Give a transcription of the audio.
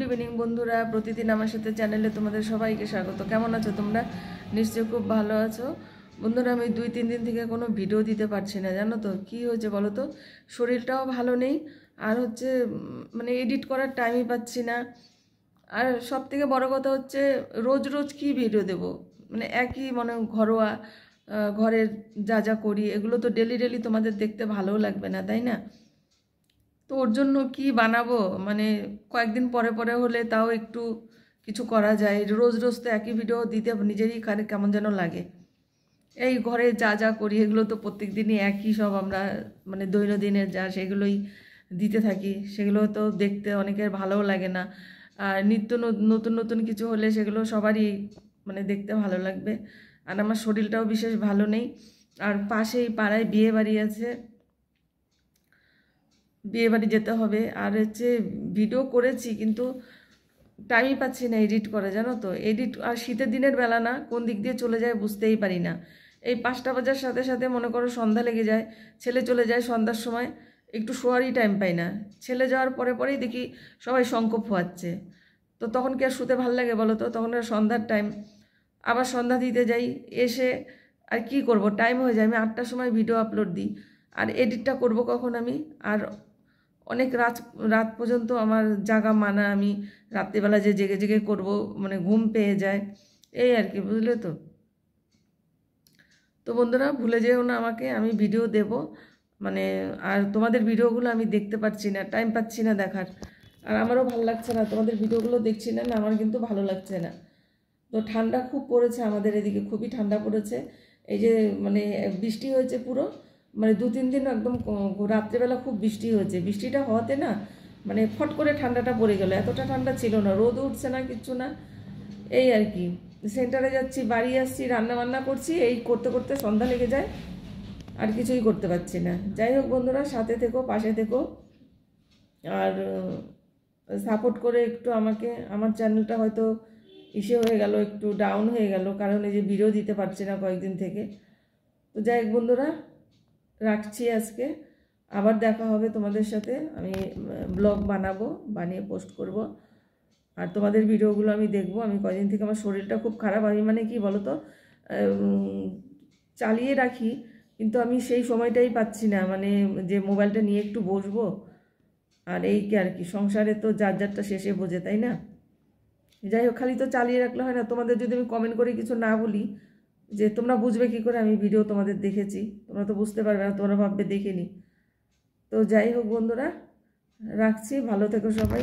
Evening বন্ধুরা, প্রতিদিন আমার সাথে চ্যানেলে তোমাদের সবাইকে স্বাগত। কেমন আছো তোমরা? নিশ্চয়ই খুব ভালো আছো। বন্ধুরা, আমি 2-3 দিন থেকে কোনো ভিডিও দিতে পারছি না, জানো তো কি হয়েছে বলো তো? শরীরটাও ভালো নেই, আর হচ্ছে মানে এডিট করার টাইমই পাচ্ছি না। আর সব থেকে বড় কথা হচ্ছে রোজ রোজ কি ভিডিও দেব, মানে একই মানে ঘরোয়া ঘরের যা যা করি এগুলো তো ডেলি ডেলি তোমাদের দেখতে ভালোও লাগবে না, তাই না? তো ওর জন্য কি বানাবো, মানে কয়েকদিন পরে পরে হলে তাও একটু কিছু করা যায়। রোজ রোজ তো একই ভিডিও দিতে নিজেরই কেমন যেন লাগে। এই ঘরে যা যা করি এগুলো তো প্রত্যেক দিনই একই সব, আমরা মানে দৈনন্দিনের যা সেগুলোই দিতে থাকি, সেগুলো তো দেখতে অনেকের ভালোও লাগে না। আর নিত্য নতুন নতুন কিছু হলে সেগুলো সবারই মানে দেখতে ভালো লাগবে। আর আমার শরীরটাও বিশেষ ভালো নেই। আর পাশেই পাড়ায় বিয়ে বাড়ি আছে, বিয়ে বাড়ি যেতে হবে। আর হচ্ছে ভিডিও করেছি কিন্তু টাইমই পাচ্ছি না এডিট করে, জানো তো। এডিট আর শীতের দিনের বেলা না কোন দিক দিয়ে চলে যায় বুঝতেই পারি না। এই 5টা বাজার সাথে সাথে মনে করো সন্ধ্যা লেগে যায়, ছেলে চলে যায় সন্ধ্যার সময়, একটু শোয়ারই টাইম পাই না। ছেলে যাওয়ার পরে পরেই দেখি সবাই শঙ্খ ফোয়াচ্ছে। তো তখন কি আর শুতে ভালো লাগে বলো তো? তখন আর সন্ধ্যার টাইম, আবার সন্ধ্যা দিতে যাই, এসে আর কি করব, টাইম হয়ে যায়। আমি 8টার সময় ভিডিও আপলোড দিই, আর এডিটটা করব কখন আমি? আর অনেক রাত রাত পর্যন্ত আমার জাগা মানা, আমি রাত্রিবেলা যে জেগে জেগে করব, মানে ঘুম পেয়ে যায়, এই আর কি, বুঝলে তো। তো বন্ধুরা, ভুলে যেও না আমাকে, আমি ভিডিও দেব মানে। আর তোমাদের ভিডিওগুলো আমি দেখতে পাচ্ছি না, টাইম পাচ্ছি না দেখার। আর আমারও ভালো লাগছে না, তোমাদের ভিডিওগুলো দেখছি না, না আমার কিন্তু ভালো লাগছে না। তো ঠান্ডা খুব পড়েছে আমাদের এদিকে, খুবই ঠান্ডা পড়েছে। এই যে মানে বৃষ্টি হয়েছে পুরো, মানে 2-3 দিন একদম রাত্রেবেলা খুব বৃষ্টি হয়েছে। বৃষ্টিটা হওয়াতে না মানে ফট করে ঠান্ডাটা পড়ে গেল। এতটা ঠান্ডা ছিল না, রোদ উঠছে না, কিচ্ছু না, এই আর কি। সেন্টারে যাচ্ছি, বাড়ি আসছি, রান্না বান্না করছি, এই করতে করতে সন্ধ্যা লেগে যায়, আর কিছুই করতে পারছি না। যাই হোক বন্ধুরা, সাথে থেকো, পাশে থেকো, আর সাপোর্ট করে একটু আমাকে। আমার চ্যানেলটা হয়তো ইসে হয়ে গেল, একটু ডাউন হয়ে গেল, কারণ এই যে ভিডিও দিতে পারছি না কয়েকদিন থেকে। তো যাই হোক বন্ধুরা, রাখছি আজকে। আবার দেখা হবে তোমাদের সাথে, আমি ব্লগ বানাবো, বানিয়ে পোস্ট করব। আর তোমাদের ভিডিওগুলো আমি দেখব। আমি কয়েকদিন থেকে আমার শরীরটা খুব খারাপ, আমি মানে কি বলো তো, চালিয়ে রাখি কিন্তু আমি সেই সময়টাই পাচ্ছি না, মানে যে মোবাইলটা নিয়ে একটু বসবো। আর এই কি আর কি, সংসারে তো যার যারটা শেষে বোঝে, তাই না? যাই হোক, খালি তো চালিয়ে রাখলে হয় না। তোমাদের যদি আমি কমেন্ট করে কিছু না বলি, যে তোমরা বুঝবে কী করে আমি ভিডিও তোমাদের দেখেছি? তোমরা তো বুঝতে পারবে না, তোমরা ভাববে দেখিনি। তো যাই হোক বন্ধুরা, রাখছি, ভালো থেকো সবাই।